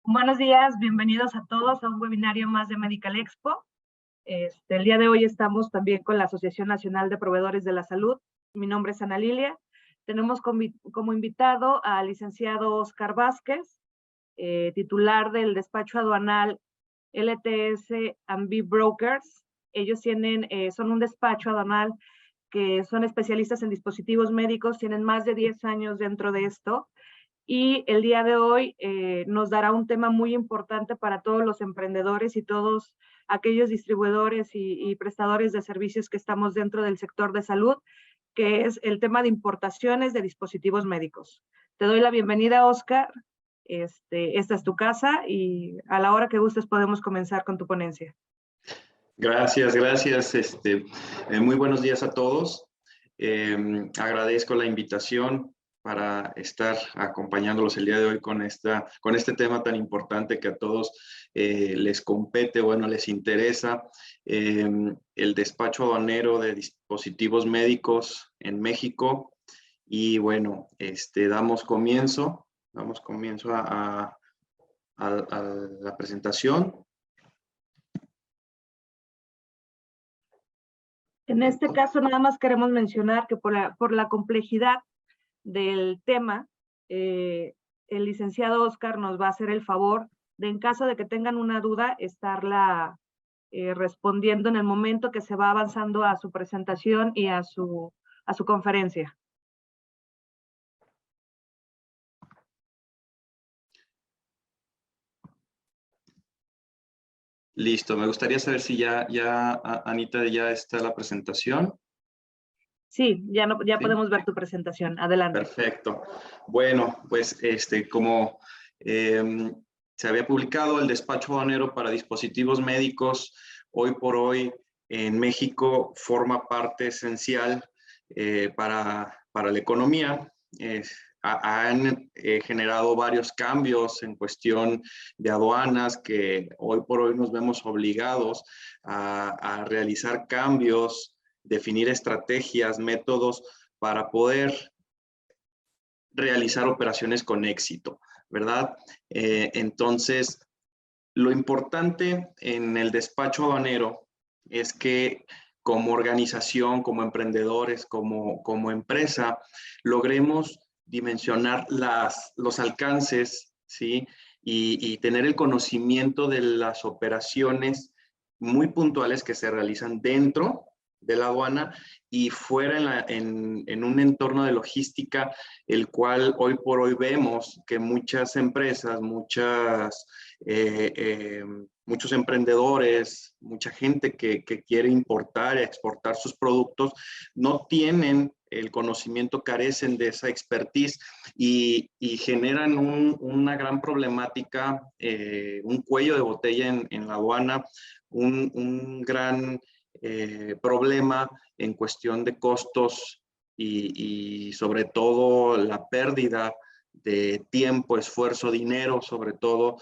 Buenos días, bienvenidos a todos a un webinario más de Medical Expo. El día de hoy estamos también con la Asociación Nacional de Proveedores de la Salud. Mi nombre es Ana Lilia. Tenemos como invitado al licenciado Oscar Vázquez, titular del despacho aduanal LTS &B Brokers. Ellos son un despacho aduanal que son especialistas en dispositivos médicos, tienen más de 10 años dentro de esto. Y el día de hoy nos dará un tema muy importante para todos los emprendedores y todos aquellos distribuidores y prestadores de servicios que estamos dentro del sector de salud, que es el tema de importaciones de dispositivos médicos. Te doy la bienvenida, Oscar. Esta es tu casa y a la hora que gustes podemos comenzar con tu ponencia. Gracias. Muy buenos días a todos. Agradezco la invitación para estar acompañándolos el día de hoy con este tema tan importante que a todos les compete, les interesa, el despacho aduanero de dispositivos médicos en México. Y bueno, damos comienzo a la presentación. En este caso, nada más queremos mencionar que por la complejidad del tema, el licenciado Oscar nos va a hacer el favor de, en caso de que tengan una duda, estarla respondiendo en el momento que se va avanzando a su presentación y a su conferencia. Listo, me gustaría saber si Anita, ya está la presentación. Sí, ya ¿Sí? podemos ver tu presentación. Adelante. Perfecto. Bueno, pues como se había publicado, el despacho aduanero para dispositivos médicos, hoy por hoy en México forma parte esencial para la economía. Han generado varios cambios en cuestión de aduanas que hoy por hoy nos vemos obligados a realizar cambios, definir estrategias, métodos para poder realizar operaciones con éxito, ¿verdad? Entonces, lo importante en el despacho aduanero es que como organización, como emprendedores, como empresa, logremos dimensionar los alcances, ¿sí? Y tener el conocimiento de las operaciones muy puntuales que se realizan dentro de la aduana y fuera en un entorno de logística, el cual hoy por hoy vemos que muchas empresas, muchos emprendedores, mucha gente que quiere importar y exportar sus productos, no tienen el conocimiento, carecen de esa expertise y generan una gran problemática, un cuello de botella en la aduana, un gran problema en cuestión de costos y sobre todo la pérdida de tiempo, esfuerzo, dinero, sobre todo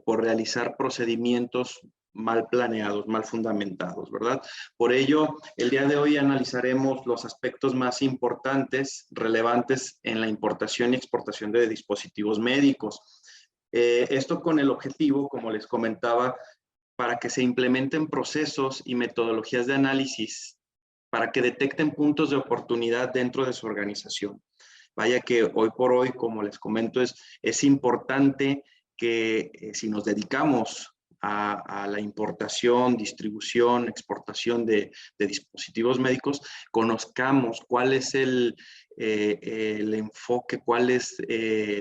por realizar procedimientos mal planeados, mal fundamentados, ¿verdad? Por ello, el día de hoy analizaremos los aspectos más importantes, relevantes en la importación y exportación de dispositivos médicos. Esto con el objetivo, como les comentaba, para que se implementen procesos y metodologías de análisis para que detecten puntos de oportunidad dentro de su organización. Vaya que hoy por hoy, como les comento, es importante que si nos dedicamos a la importación, distribución, exportación de dispositivos médicos, conozcamos cuál es el enfoque, cuál es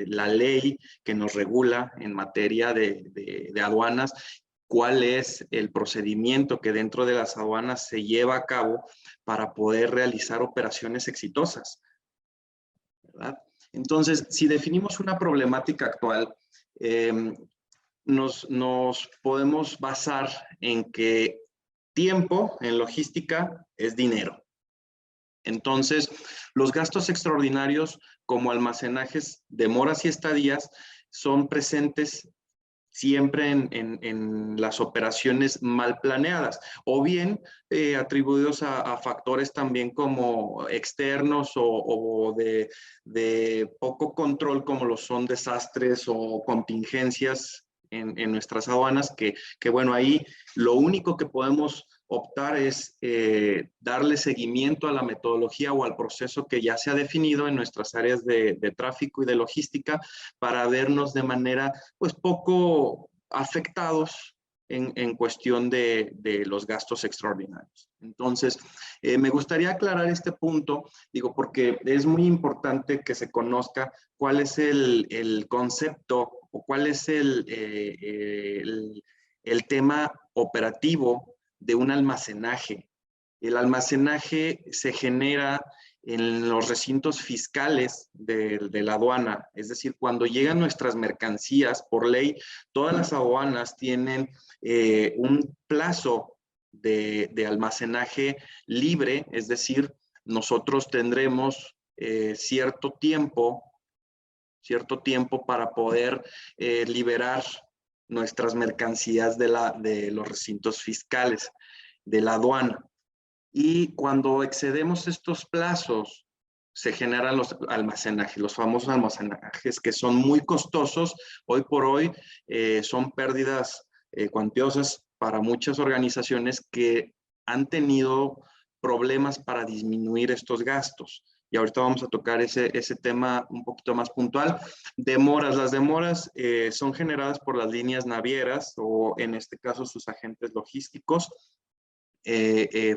la ley que nos regula en materia de aduanas, cuál es el procedimiento que dentro de las aduanas se lleva a cabo para poder realizar operaciones exitosas, ¿verdad? Entonces, si definimos una problemática actual, nos podemos basar en que tiempo en logística es dinero. Entonces, los gastos extraordinarios como almacenajes, demoras y estadías son presentes siempre en las operaciones mal planeadas, o bien atribuidos a factores también como externos o de poco control, como lo son desastres o contingencias en nuestras aduanas, que bueno, ahí lo único que podemos optar es darle seguimiento a la metodología o al proceso que ya se ha definido en nuestras áreas de tráfico y de logística para vernos de manera pues poco afectados en cuestión de los gastos extraordinarios. Entonces, me gustaría aclarar este punto, digo, porque es muy importante que se conozca cuál es el concepto o cuál es el tema operativo de un almacenaje. El almacenaje se genera en los recintos fiscales de la aduana, es decir, cuando llegan nuestras mercancías, por ley, todas las aduanas tienen un plazo de almacenaje libre, es decir, nosotros tendremos cierto tiempo para poder liberar nuestras mercancías de los recintos fiscales, de la aduana. Y cuando excedemos estos plazos, se generan los almacenajes, los famosos almacenajes que son muy costosos. Hoy por hoy son pérdidas cuantiosas para muchas organizaciones que han tenido problemas para disminuir estos gastos. Y ahorita vamos a tocar ese tema un poquito más puntual. Demoras. Las demoras son generadas por las líneas navieras o en este caso sus agentes logísticos,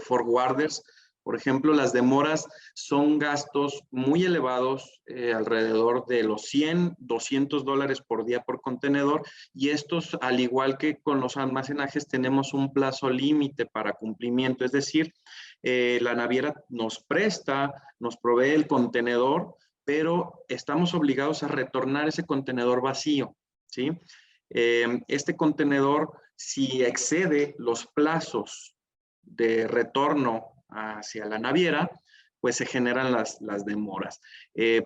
forwarders. Por ejemplo, las demoras son gastos muy elevados, alrededor de los $100-200 por día por contenedor, y estos, al igual que con los almacenajes, tenemos un plazo límite para cumplimiento, es decir, la naviera nos presta, nos provee el contenedor, pero estamos obligados a retornar ese contenedor vacío, ¿sí? Este contenedor, si excede los plazos de retorno hacia la naviera, pues se generan las demoras.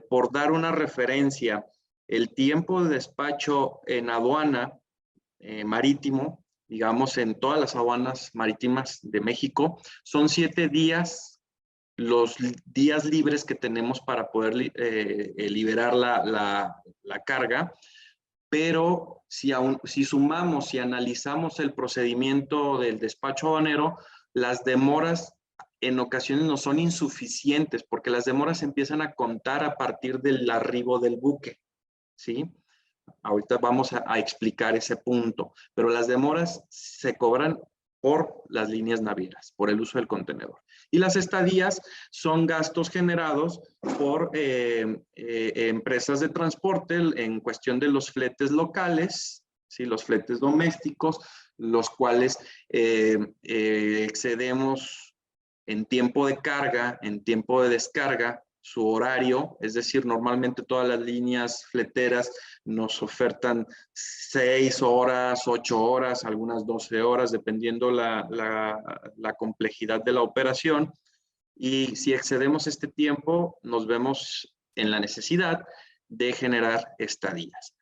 Por dar una referencia, el tiempo de despacho en aduana marítimo, digamos en todas las aduanas marítimas de México, son 7 días los días libres que tenemos para poder liberar la carga, pero si sumamos y analizamos el procedimiento del despacho aduanero, las demoras en ocasiones no son insuficientes, porque las demoras empiezan a contar a partir del arribo del buque, ¿sí? Ahorita vamos a explicar ese punto, pero las demoras se cobran por las líneas navieras, por el uso del contenedor. Y las estadías son gastos generados por empresas de transporte en cuestión de los fletes locales, ¿sí? Los fletes domésticos, los cuales excedemos en tiempo de carga, en tiempo de descarga, su horario, es decir, normalmente todas las líneas fleteras nos ofertan 6 horas, 8 horas, algunas 12 horas, dependiendo la complejidad de la operación. Y si excedemos este tiempo, nos vemos en la necesidad de generar estadías.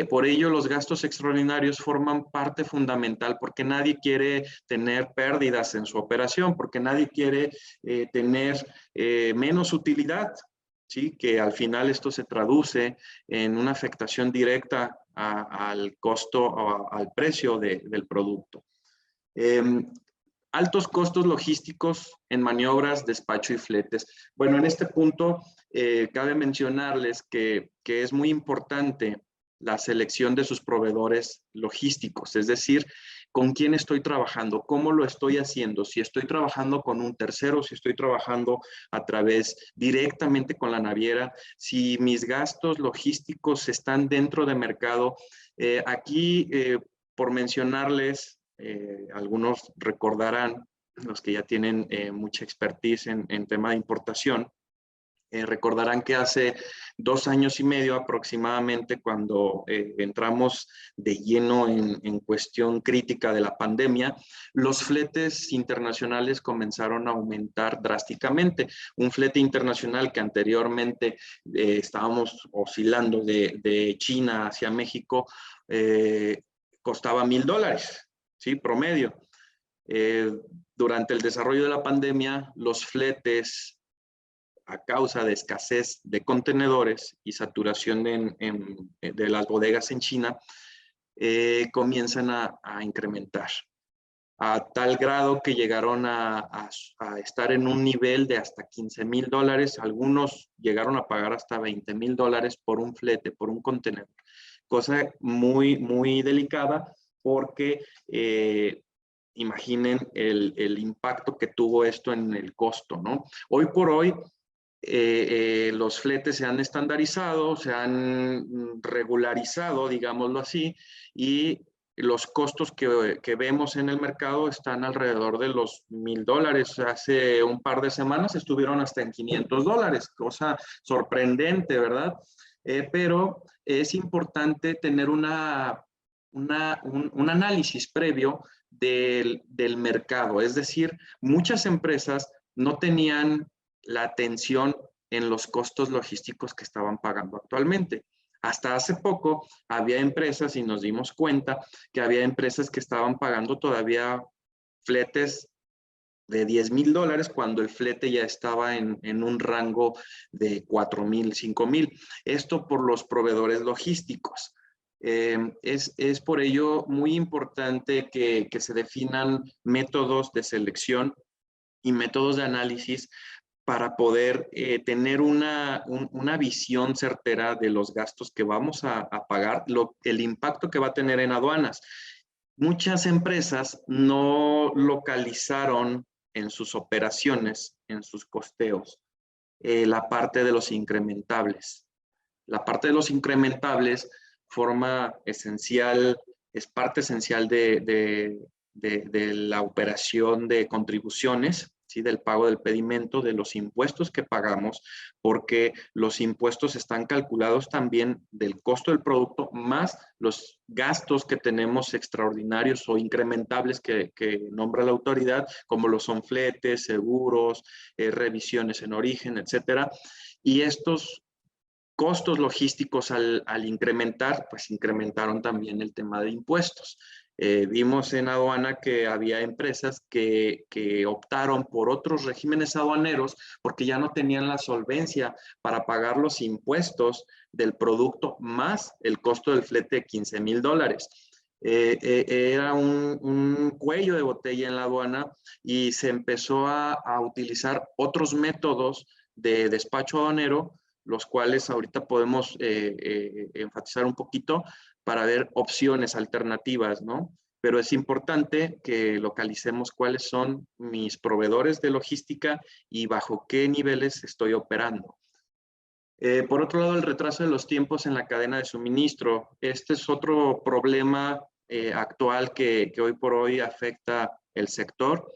Por ello, los gastos extraordinarios forman parte fundamental, porque nadie quiere tener pérdidas en su operación, porque nadie quiere tener menos utilidad, ¿sí? Que al final esto se traduce en una afectación directa al costo o al precio del producto. Altos costos logísticos en maniobras, despacho y fletes. Bueno, en este punto cabe mencionarles que es muy importante la selección de sus proveedores logísticos, es decir, con quién estoy trabajando, cómo lo estoy haciendo, si estoy trabajando con un tercero, si estoy trabajando a través directamente con la naviera, si mis gastos logísticos están dentro de mercado. Aquí, por mencionarles, algunos recordarán, los que ya tienen mucha expertise en tema de importación, recordarán que hace 2 años y medio aproximadamente, cuando entramos de lleno en cuestión crítica de la pandemia, los fletes internacionales comenzaron a aumentar drásticamente. Un flete internacional que anteriormente estábamos oscilando de China hacia México, costaba $1,000, ¿sí? Promedio. Durante el desarrollo de la pandemia, los fletes, a causa de escasez de contenedores y saturación de las bodegas en China, comienzan a incrementar a tal grado que llegaron a estar en un nivel de hasta $15,000. Algunos llegaron a pagar hasta $20,000 por un flete, por un contenedor. Cosa muy, muy delicada porque imaginen el impacto que tuvo esto en el costo, ¿no? Hoy por hoy, los fletes se han estandarizado, se han regularizado, digámoslo así, y los costos que vemos en el mercado están alrededor de los $1,000. Hace un par de semanas estuvieron hasta en $500, cosa sorprendente, ¿verdad? Pero es importante tener un análisis previo del mercado. Es decir, muchas empresas no tenían la atención en los costos logísticos que estaban pagando actualmente. Hasta hace poco había empresas, y nos dimos cuenta que había empresas que estaban pagando todavía fletes de $10,000 cuando el flete ya estaba en un rango de $4,000, $5,000. Esto por los proveedores logísticos. Es por ello muy importante que se definan métodos de selección y métodos de análisis para poder tener una visión certera de los gastos que vamos a pagar, el impacto que va a tener en aduanas. Muchas empresas no localizaron en sus operaciones, en sus costeos, la parte de los incrementables. La parte de los incrementables forma esencial, es parte esencial de la operación de contribuciones, ¿sí? Del pago del pedimento, de los impuestos que pagamos, porque los impuestos están calculados también del costo del producto más los gastos que tenemos extraordinarios o incrementables que nombra la autoridad, como lo son fletes, seguros, revisiones en origen, etcétera. Y estos costos logísticos al incrementar, pues incrementaron también el tema de impuestos. Vimos en aduana que había empresas que optaron por otros regímenes aduaneros porque ya no tenían la solvencia para pagar los impuestos del producto más el costo del flete de $15,000. Era un cuello de botella en la aduana y se empezó a utilizar otros métodos de despacho aduanero, los cuales ahorita podemos enfatizar un poquito para ver opciones alternativas, ¿no? Pero es importante que localicemos cuáles son mis proveedores de logística y bajo qué niveles estoy operando. Por otro lado, el retraso de los tiempos en la cadena de suministro. Este es otro problema actual que hoy por hoy afecta el sector,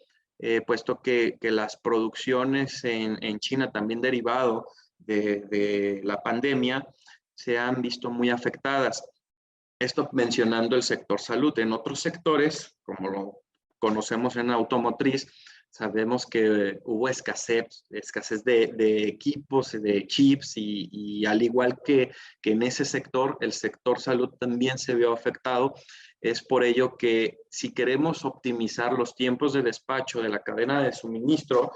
puesto que las producciones en China, también derivado de la pandemia, se han visto muy afectadas. Esto mencionando el sector salud. En otros sectores, como lo conocemos en automotriz, sabemos que hubo escasez de equipos, de chips y al igual que en ese sector, el sector salud también se vio afectado. Es por ello que si queremos optimizar los tiempos de despacho de la cadena de suministro,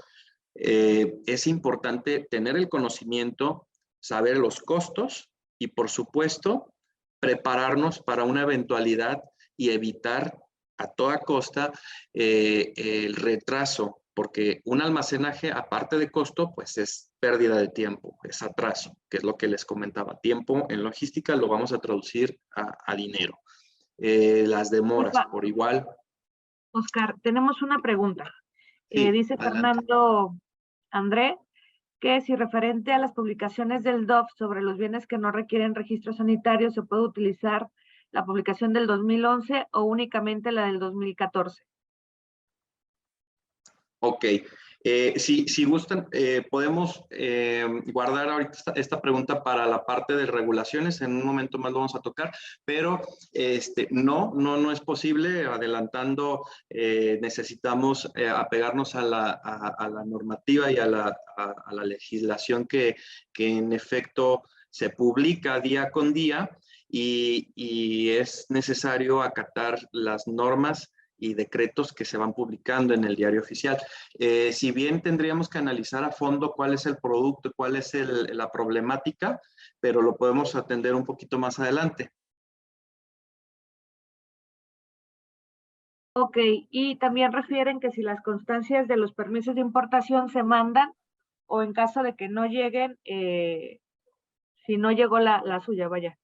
es importante tener el conocimiento, saber los costos y, por supuesto, prepararnos para una eventualidad y evitar a toda costa el retraso, porque un almacenaje, aparte de costo, pues es pérdida de tiempo, es atraso, que es lo que les comentaba. Tiempo en logística lo vamos a traducir a dinero. Las demoras, por igual. Oscar, tenemos una pregunta. Sí, Dice adelante. Fernando André que si referente a las publicaciones del DOF sobre los bienes que no requieren registro sanitario, ¿se puede utilizar la publicación del 2011 o únicamente la del 2014? Ok. Si gustan, podemos guardar ahorita esta pregunta para la parte de regulaciones. En un momento más lo vamos a tocar, pero no es posible. Adelantando, necesitamos apegarnos a la normativa y a la legislación que en efecto se publica día con día. y es necesario acatar las normas y decretos que se van publicando en el diario oficial. Si bien tendríamos que analizar a fondo cuál es el producto, cuál es la problemática, pero lo podemos atender un poquito más adelante. Ok, y también refieren que si las constancias de los permisos de importación se mandan o en caso de que no lleguen, si no llegó la suya, vaya.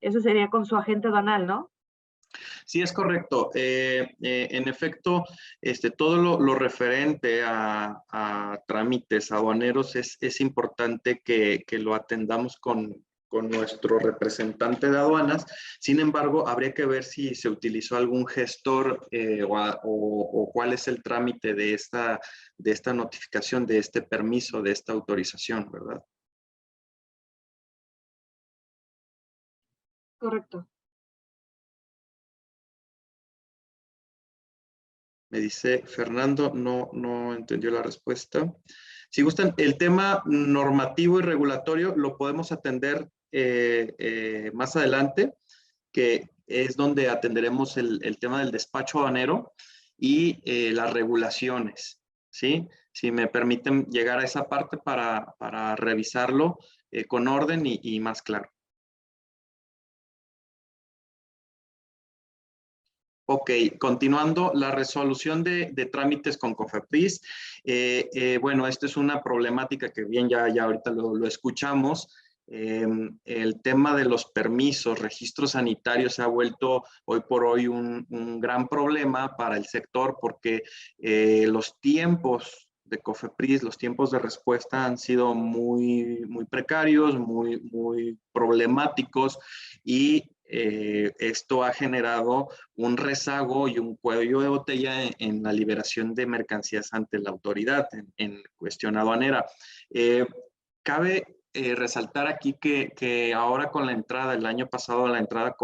Eso sería con su agente aduanal, ¿no? Sí, es correcto. En efecto, todo lo referente a trámites aduaneros es importante que lo atendamos con nuestro representante de aduanas. Sin embargo, habría que ver si se utilizó algún gestor o cuál es el trámite de esta notificación, de este permiso, de esta autorización, ¿verdad? Correcto. Me dice Fernando, no entendió la respuesta. Si gustan, el tema normativo y regulatorio lo podemos atender más adelante, que es donde atenderemos el tema del despacho aduanero y las regulaciones, ¿sí? Si me permiten llegar a esa parte para revisarlo con orden y más claro. Ok, continuando, la resolución de trámites con COFEPRIS. Bueno, esta es una problemática que bien ya ahorita lo escuchamos. El tema de los permisos, registros sanitarios se ha vuelto hoy por hoy un gran problema para el sector porque los tiempos de COFEPRIS, los tiempos de respuesta han sido muy precarios, muy problemáticos y esto ha generado un rezago y un cuello de botella en la liberación de mercancías ante la autoridad en cuestión aduanera. Cabe resaltar aquí que ahora con la entrada, el año pasado la entrada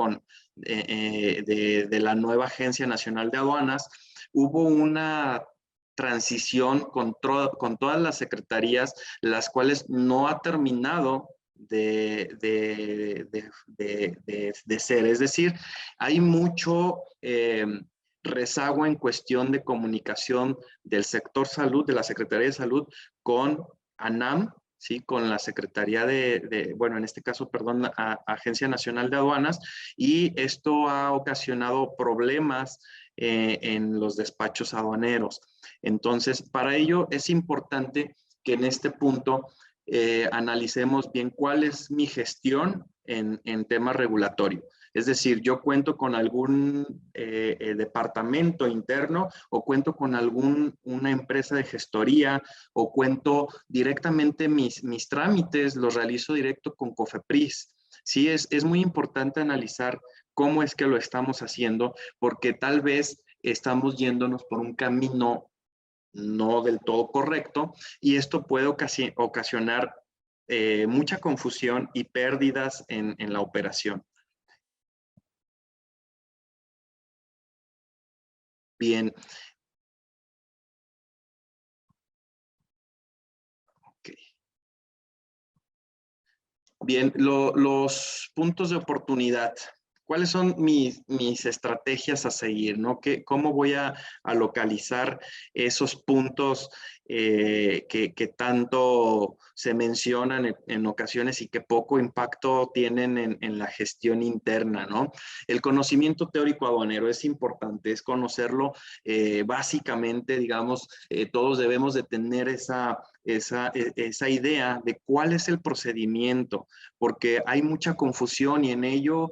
de la nueva Agencia Nacional de Aduanas, hubo una transición con todas las secretarías, las cuales no ha terminado de ser. Es decir, hay mucho rezago en cuestión de comunicación del sector salud, de la Secretaría de Salud con ANAM, ¿sí? Con la Secretaría bueno, en este caso, perdón, Agencia Nacional de Aduanas, y esto ha ocasionado problemas en los despachos aduaneros. Entonces, para ello es importante que en este punto analicemos bien cuál es mi gestión en tema regulatorio. Es decir, yo cuento con algún departamento interno o cuento con una empresa de gestoría o cuento directamente mis trámites, los realizo directo con COFEPRIS. Sí, es muy importante analizar cómo es que lo estamos haciendo porque tal vez estamos yéndonos por un camino no del todo correcto y esto puede ocasionar mucha confusión y pérdidas en la operación. Bien. Okay. Bien, los puntos de oportunidad. ¿Cuáles son mis estrategias a seguir? ¿No? ¿Cómo voy a localizar esos puntos que tanto se mencionan en ocasiones y que poco impacto tienen en la gestión interna, ¿no? El conocimiento teórico aduanero es importante, es conocerlo básicamente, digamos, todos debemos de tener esa idea de cuál es el procedimiento, porque hay mucha confusión y en ello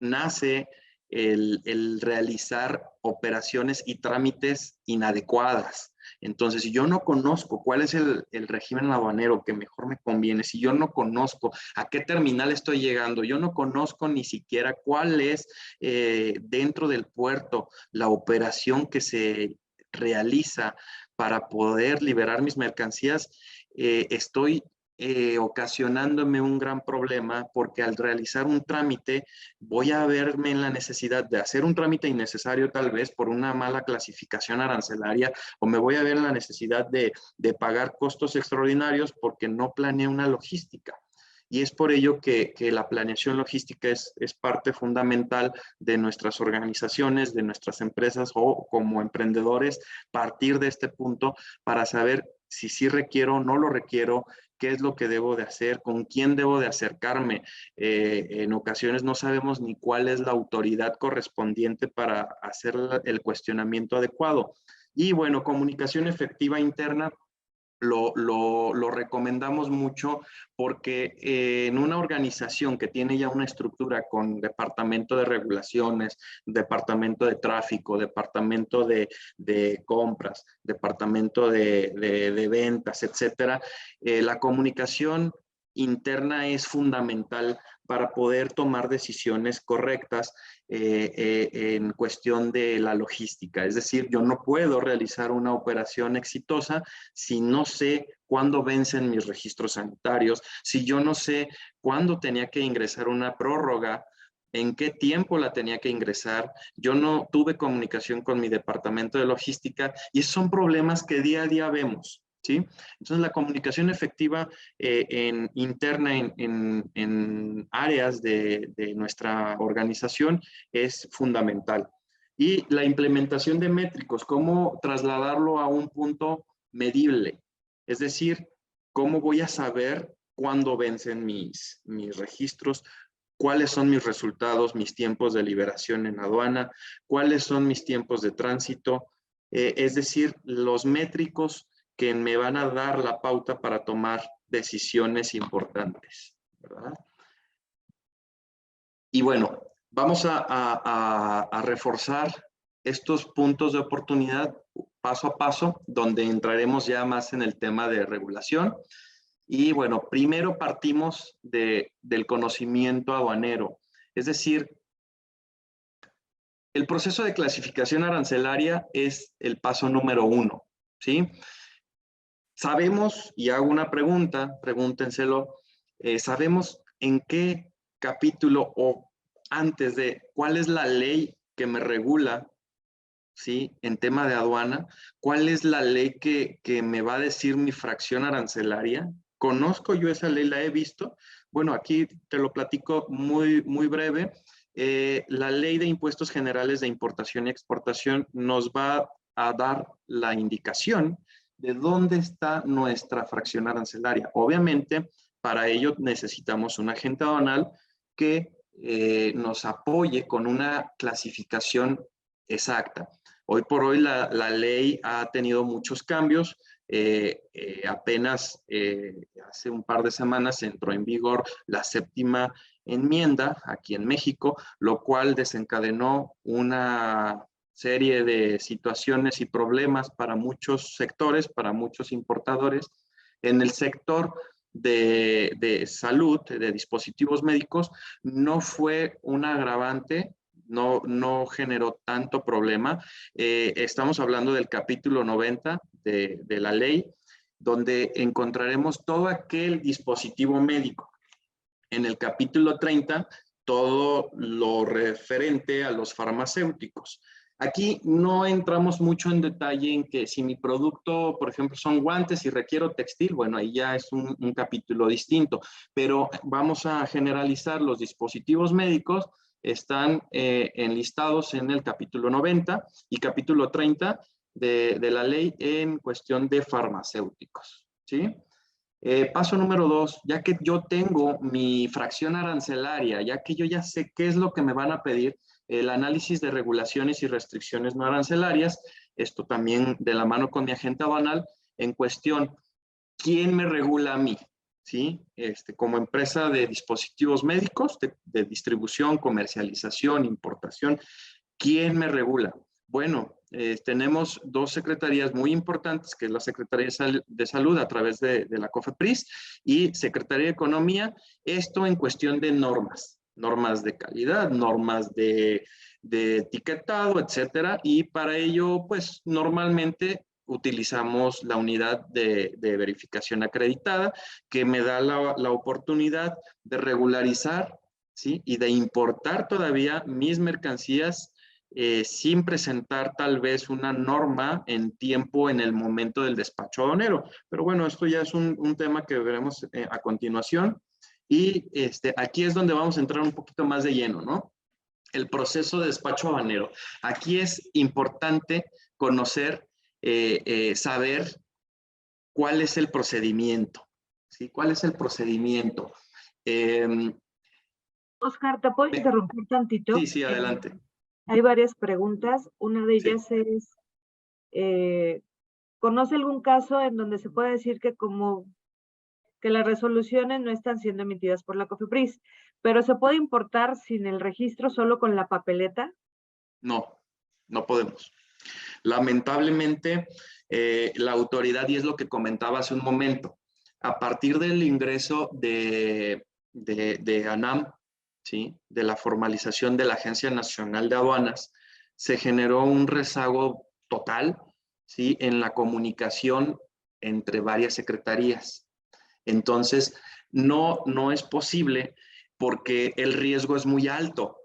nace el realizar operaciones y trámites inadecuadas. Entonces, si yo no conozco cuál es el régimen aduanero que mejor me conviene, si yo no conozco a qué terminal estoy llegando, yo no conozco ni siquiera cuál es dentro del puerto la operación que se realiza para poder liberar mis mercancías, estoy ocasionándome un gran problema porque al realizar un trámite voy a verme en la necesidad de hacer un trámite innecesario tal vez por una mala clasificación arancelaria o me voy a ver en la necesidad de pagar costos extraordinarios porque no planeé una logística. y es por ello que la planeación logística es parte fundamental de nuestras organizaciones, de nuestras empresas o como emprendedores, partir de este punto para saber si sí requiero o no lo requiero, qué es lo que debo de hacer, con quién debo de acercarme. En ocasiones no sabemos ni cuál es la autoridad correspondiente para hacer el cuestionamiento adecuado. Y bueno, comunicación efectiva interna lo recomendamos mucho porque en una organización que tiene ya una estructura con departamento de regulaciones, departamento de tráfico, departamento de compras, departamento de ventas, etcétera, la comunicación interna es fundamental para poder tomar decisiones correctas en cuestión de la logística. Es decir, yo no puedo realizar una operación exitosa si no sé cuándo vencen mis registros sanitarios, si yo no sé cuándo tenía que ingresar una prórroga, en qué tiempo la tenía que ingresar, yo no tuve comunicación con mi departamento de logística y esos son problemas que día a día vemos. ¿Sí? Entonces, la comunicación efectiva interna en áreas de nuestra organización es fundamental. Y la implementación de métricos, cómo trasladarlo a un punto medible. Es decir, cómo voy a saber cuándo vencen mis registros, cuáles son mis resultados, mis tiempos de liberación en aduana, cuáles son mis tiempos de tránsito, es decir, los métricos que me van a dar la pauta para tomar decisiones importantes, ¿verdad? Y bueno, vamos a reforzar estos puntos de oportunidad paso a paso, donde entraremos ya más en el tema de regulación. Y bueno, primero partimos del conocimiento aduanero, es decir, el proceso de clasificación arancelaria es el paso número 1, ¿sí? Sabemos, y hago una pregunta, pregúntenselo, ¿sabemos en qué capítulo o antes de cuál es la ley que me regula, ¿sí? En tema de aduana, ¿cuál es la ley que me va a decir mi fracción arancelaria? ¿Conozco yo esa ley? ¿La he visto? Bueno, aquí te lo platico muy, muy breve. La ley de impuestos generales de importación y exportación nos va a dar la indicación de dónde está nuestra fracción arancelaria. Obviamente, para ello necesitamos un agente aduanal que nos apoye con una clasificación exacta. Hoy por hoy la ley ha tenido muchos cambios. Apenas hace un par de semanas entró en vigor la 7ª enmienda aquí en México, lo cual desencadenó una serie de situaciones y problemas para muchos sectores, para muchos importadores. En el sector de salud, de dispositivos médicos, no fue un agravante, no generó tanto problema. Estamos hablando del capítulo 90 de la ley, donde encontraremos todo aquel dispositivo médico. En el capítulo 30, todo lo referente a los farmacéuticos. Aquí no entramos mucho en detalle en que si mi producto, por ejemplo, son guantes y requiero textil, bueno, ahí ya es un capítulo distinto, pero vamos a generalizar los dispositivos médicos, están enlistados en el capítulo 90 y capítulo 30 de la ley en cuestión de farmacéuticos, ¿sí? Paso número 2, ya que yo tengo mi fracción arancelaria, ya que yo ya sé qué es lo que me van a pedir, el análisis de regulaciones y restricciones no arancelarias, esto también de la mano con mi agente aduanal, en cuestión, ¿quién me regula a mí? ¿Sí? Como empresa de dispositivos médicos, de distribución, comercialización, importación, ¿quién me regula? Bueno, tenemos dos secretarías muy importantes, que es la Secretaría de Salud a través de la COFEPRIS y Secretaría de Economía, esto en cuestión de normas de calidad, normas de etiquetado, etcétera, y para ello, pues, normalmente utilizamos la unidad de verificación acreditada, que me da la oportunidad de regularizar, ¿sí? Y de importar todavía mis mercancías sin presentar tal vez una norma en tiempo en el momento del despacho aduanero. Pero bueno, esto ya es un tema que veremos a continuación. Y aquí es donde vamos a entrar un poquito más de lleno, ¿no? El proceso de despacho aduanero. Aquí es importante conocer, saber cuál es el procedimiento, ¿sí? ¿Cuál es el procedimiento? Oscar, ¿te puedo interrumpir tantito? Sí, sí, adelante. Hay varias preguntas. Una de Sí. ellas es, ¿conoce algún caso en donde se puede decir que como que las resoluciones no están siendo emitidas por la COFEPRIS, pero se puede importar sin el registro, solo con la papeleta? No, no podemos. Lamentablemente, la autoridad, y es lo que comentaba hace un momento, a partir del ingreso de ANAM, ¿sí? De la formalización de la Agencia Nacional de Aduanas, se generó un rezago total, ¿sí? En la comunicación entre varias secretarías. Entonces, no es posible porque el riesgo es muy alto.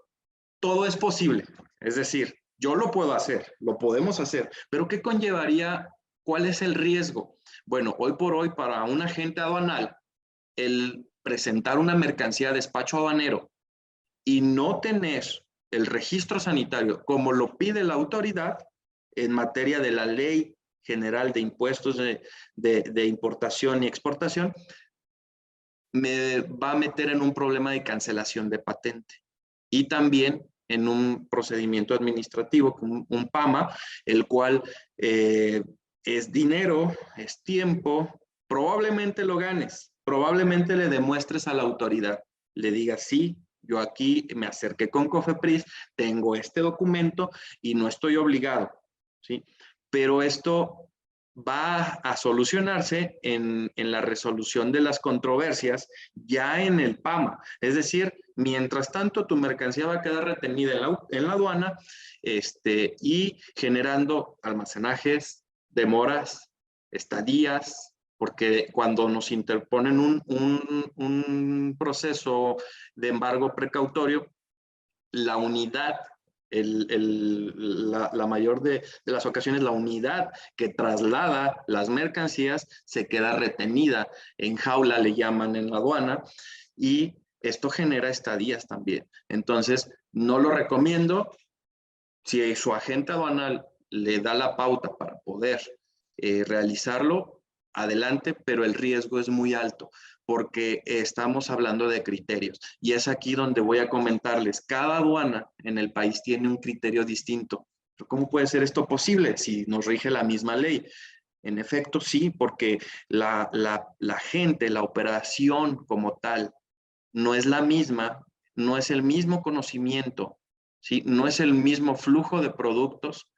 Todo es posible, es decir, yo lo puedo hacer, lo podemos hacer, pero ¿qué conllevaría? ¿Cuál es el riesgo? Bueno, hoy por hoy para un agente aduanal, el presentar una mercancía a despacho aduanero y no tener el registro sanitario como lo pide la autoridad en materia de la Ley General de Impuestos de Importación y Exportación, me va a meter en un problema de cancelación de patente y también en un procedimiento administrativo, un PAMA, el cual es dinero, es tiempo, probablemente lo ganes, probablemente le demuestres a la autoridad, le digas, sí, yo aquí me acerqué con COFEPRIS, tengo este documento y no estoy obligado, ¿sí? Pero esto va a solucionarse en la resolución de las controversias ya en el PAMA. Es decir, mientras tanto tu mercancía va a quedar retenida en la aduana y generando almacenajes, demoras, estadías, porque cuando nos interponen un proceso de embargo precautorio, la unidad la mayor de las ocasiones, la unidad que traslada las mercancías se queda retenida en jaula, le llaman en la aduana, y esto genera estadías también. Entonces, no lo recomiendo. Si su agente aduanal le da la pauta para poder realizarlo, adelante, pero el riesgo es muy alto porque estamos hablando de criterios. Y es aquí donde voy a comentarles, cada aduana en el país tiene un criterio distinto. ¿Cómo puede ser esto posible si nos rige la misma ley? En efecto, sí, porque la gente, la operación como tal, no es la misma, no es el mismo conocimiento, ¿sí? No es el mismo flujo de productos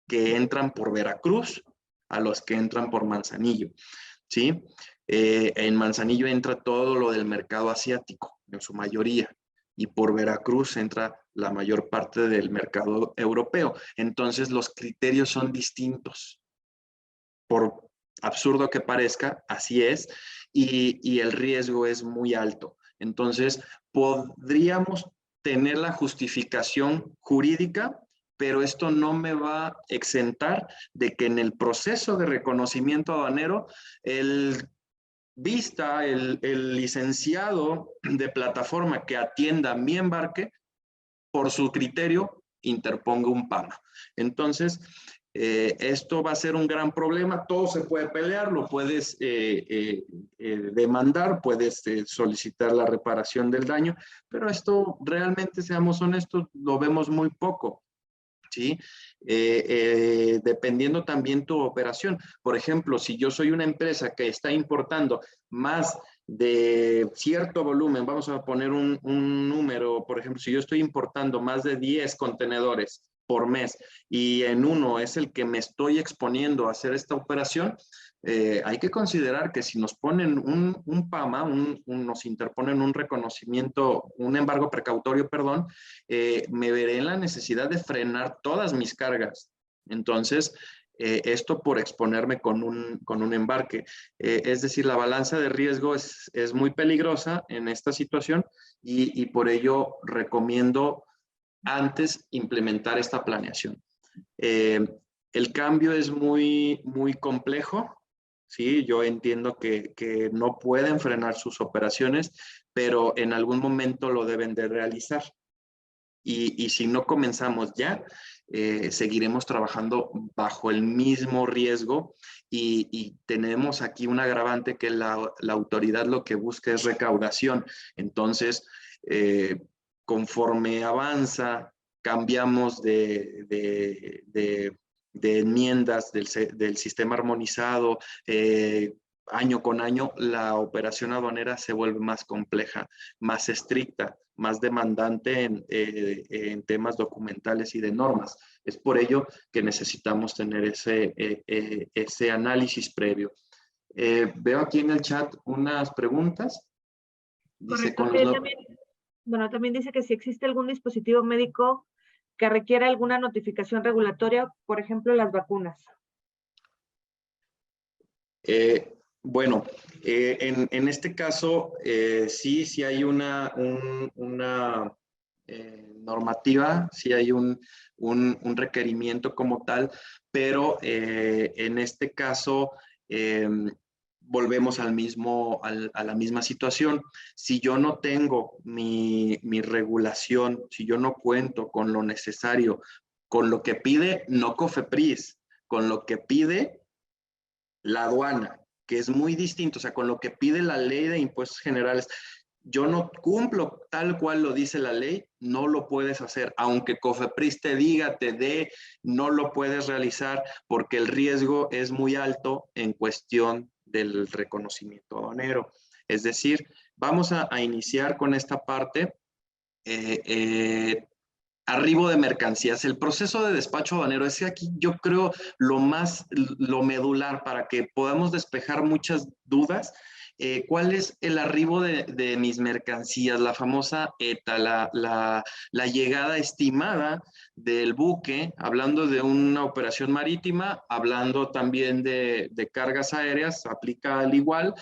que entran por Veracruz a los que entran por Manzanillo, ¿sí? En Manzanillo entra todo lo del mercado asiático, en su mayoría, y por Veracruz entra la mayor parte del mercado europeo. Entonces, los criterios son distintos. Por absurdo que parezca, así es, y el riesgo es muy alto. Entonces, podríamos tener la justificación jurídica, pero esto no me va a exentar de que en el proceso de reconocimiento aduanero, el licenciado de plataforma que atienda mi embarque, por su criterio, interponga un PAMA. Entonces, esto va a ser un gran problema. Todo se puede pelear, lo puedes demandar, puedes solicitar la reparación del daño, pero esto realmente, seamos honestos, lo vemos muy poco. ¿Sí? Dependiendo también tu operación. Por ejemplo, si yo soy una empresa que está importando más de cierto volumen, vamos a poner un número, por ejemplo, si yo estoy importando más de 10 contenedores por mes y en uno es el que me estoy exponiendo a hacer esta operación, hay que considerar que si nos ponen un PAMA, nos interponen un reconocimiento, un embargo precautorio, perdón, me veré en la necesidad de frenar todas mis cargas. Entonces, esto por exponerme con un embarque. Es decir, la balanza de riesgo es muy peligrosa en esta situación y por ello recomiendo antes implementar esta planeación. El cambio es muy complejo, ¿sí? Yo entiendo que no pueden frenar sus operaciones, pero en algún momento lo deben de realizar. Y si no comenzamos ya, seguiremos trabajando bajo el mismo riesgo y tenemos aquí un agravante que la autoridad lo que busca es recaudación. Entonces, conforme avanza, cambiamos de enmiendas del sistema armonizado, año con año, la operación aduanera se vuelve más compleja, más estricta, más demandante en temas documentales y de normas. Es por ello que necesitamos tener ese análisis previo. Veo aquí en el chat unas preguntas. Dice, Correcto. Sí, también, bueno, también dice que si existe algún dispositivo médico que requiera alguna notificación regulatoria, por ejemplo, las vacunas. Bueno, en este caso, sí hay una normativa, sí hay un requerimiento como tal, pero en este caso volvemos a la misma situación. Si yo no tengo mi regulación, si yo no cuento con lo necesario, con lo que pide no COFEPRIS, con lo que pide la aduana, que es muy distinto, o sea, con lo que pide la ley de impuestos generales, yo no cumplo tal cual lo dice la ley, no lo puedes hacer. Aunque COFEPRIS te diga, te dé, no lo puedes realizar porque el riesgo es muy alto en cuestión del reconocimiento aduanero. Es decir, vamos a iniciar con esta parte. Arribo de mercancías. El proceso de despacho aduanero es aquí, yo creo, lo medular para que podamos despejar muchas dudas. ¿Cuál es el arribo de mis mercancías? La famosa ETA, la llegada estimada del buque, hablando de una operación marítima, hablando también de cargas aéreas, aplica al igual.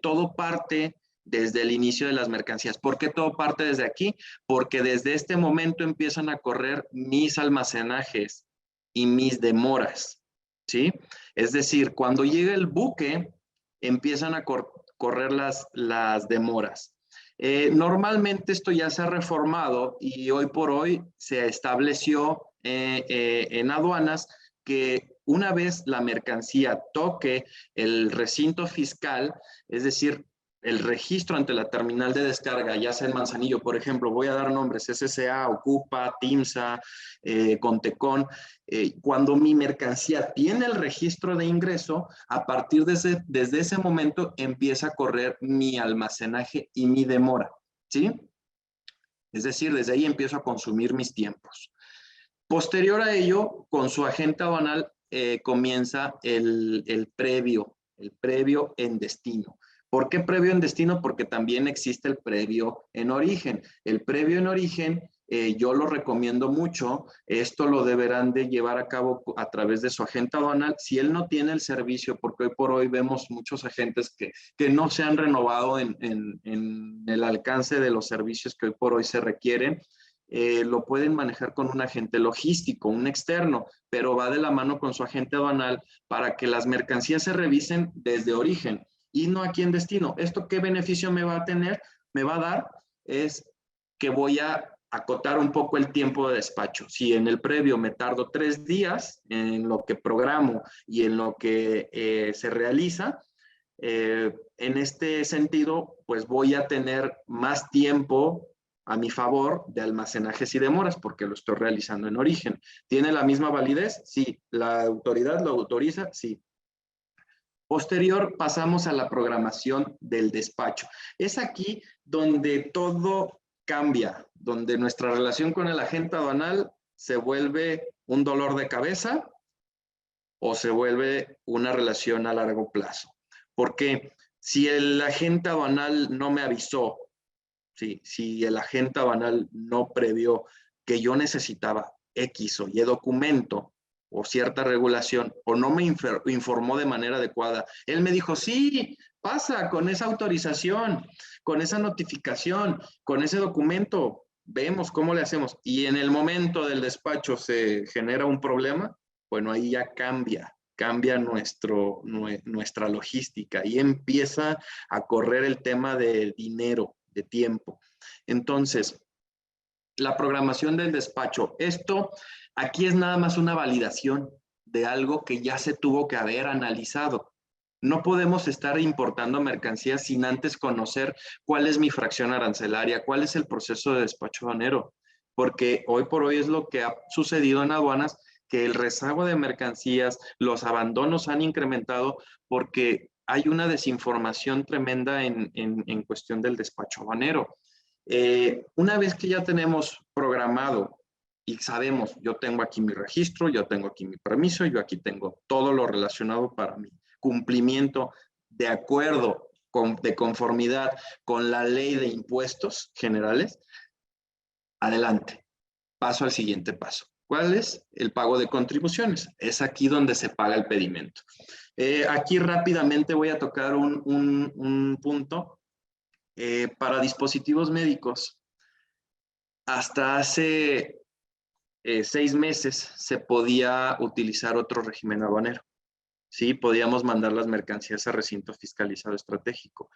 Todo parte desde el inicio de las mercancías. ¿Por qué todo parte desde aquí? Porque desde este momento empiezan a correr mis almacenajes y mis demoras, ¿sí? Es decir, cuando llega el buque, empiezan a correr las demoras. Normalmente esto ya se ha reformado y hoy por hoy se estableció en aduanas que una vez la mercancía toque el recinto fiscal, es decir, el registro ante la terminal de descarga, ya sea en Manzanillo, por ejemplo, voy a dar nombres, SSA, Ocupa, TIMSA, Contecon, cuando mi mercancía tiene el registro de ingreso, a partir desde ese momento empieza a correr mi almacenaje y mi demora, ¿sí? Es decir, desde ahí empiezo a consumir mis tiempos. Posterior a ello, con su agente aduanal comienza el previo en destino. ¿Por qué previo en destino? Porque también existe el previo en origen. El previo en origen yo lo recomiendo mucho. Esto lo deberán de llevar a cabo a través de su agente aduanal. Si él no tiene el servicio, porque hoy por hoy vemos muchos agentes que no se han renovado en el alcance de los servicios que hoy por hoy se requieren, lo pueden manejar con un agente logístico, un externo, pero va de la mano con su agente aduanal para que las mercancías se revisen desde origen y no aquí en destino. ¿Esto qué beneficio me va a tener? Me va a dar es que voy a acotar un poco el tiempo de despacho. Si en el previo me tardo 3 días en lo que programo y en lo que se realiza, en este sentido, pues voy a tener más tiempo a mi favor de almacenajes y demoras porque lo estoy realizando en origen. ¿Tiene la misma validez? Sí. ¿La autoridad lo autoriza? Sí. Posterior, pasamos a la programación del despacho. Es aquí donde todo cambia, donde nuestra relación con el agente aduanal se vuelve un dolor de cabeza o se vuelve una relación a largo plazo. Porque si el agente aduanal no me avisó, si el agente aduanal no previó que yo necesitaba X o Y documento o cierta regulación, o no me informó de manera adecuada, él me dijo, sí, pasa con esa autorización, con esa notificación, con ese documento, vemos cómo le hacemos. Y en el momento del despacho se genera un problema, bueno, ahí ya cambia cambia nuestra logística y empieza a correr el tema de dinero, de tiempo. Entonces, la programación del despacho. Esto aquí es nada más una validación de algo que ya se tuvo que haber analizado. No podemos estar importando mercancías sin antes conocer cuál es mi fracción arancelaria, cuál es el proceso de despacho aduanero, porque hoy por hoy es lo que ha sucedido en aduanas, que el rezago de mercancías, los abandonos han incrementado porque hay una desinformación tremenda en cuestión del despacho aduanero. Una vez que ya tenemos programado y sabemos, yo tengo aquí mi registro, yo tengo aquí mi permiso, yo aquí tengo todo lo relacionado para mi cumplimiento de acuerdo, de conformidad con la ley de impuestos generales, adelante, paso al siguiente paso. ¿Cuál es? El pago de contribuciones. Es aquí donde se paga el pedimento. Aquí rápidamente voy a tocar un punto. Para dispositivos médicos, hasta hace 6 meses se podía utilizar otro régimen aduanero. Sí, podíamos mandar las mercancías a recinto fiscalizado estratégico,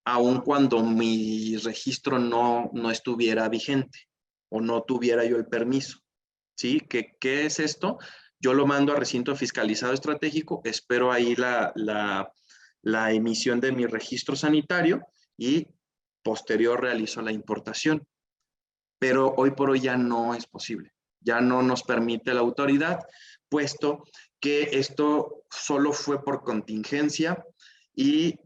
aun cuando mi registro no estuviera vigente o no tuviera yo el permiso. ¿Sí? ¿Qué es esto? Yo lo mando a recinto fiscalizado estratégico, espero ahí la emisión de mi registro sanitario y posterior realizo la importación. Pero hoy por hoy ya no es posible. Ya no nos permite la autoridad, puesto que esto solo fue por contingencia y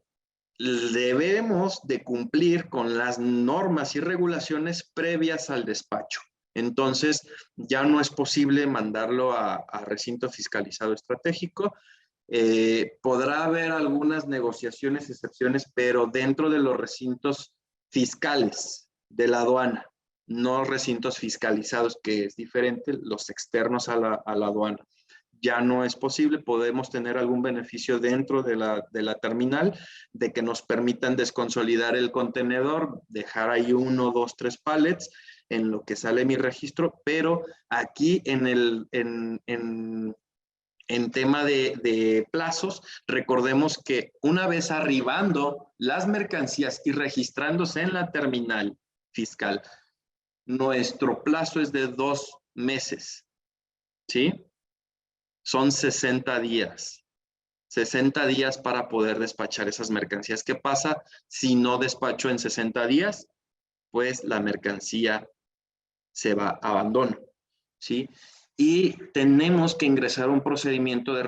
debemos de cumplir con las normas y regulaciones previas al despacho. Entonces, ya no es posible mandarlo a recinto fiscalizado estratégico. Podrá haber algunas negociaciones, excepciones, pero dentro de los recintos fiscales de la aduana, no recintos fiscalizados, que es diferente, los externos a la aduana. Ya no es posible, podemos tener algún beneficio dentro de la terminal, de que nos permitan desconsolidar el contenedor, dejar ahí 1, 2, 3 pallets en lo que sale mi registro, pero aquí en tema de plazos, recordemos que una vez arribando las mercancías y registrándose en la terminal fiscal, nuestro plazo es de 2 meses, ¿sí? Son 60 días. 60 días para poder despachar esas mercancías. ¿Qué pasa si no despacho en 60 días? Pues la mercancía se va a abandono, ¿sí? Y tenemos que ingresar un procedimiento de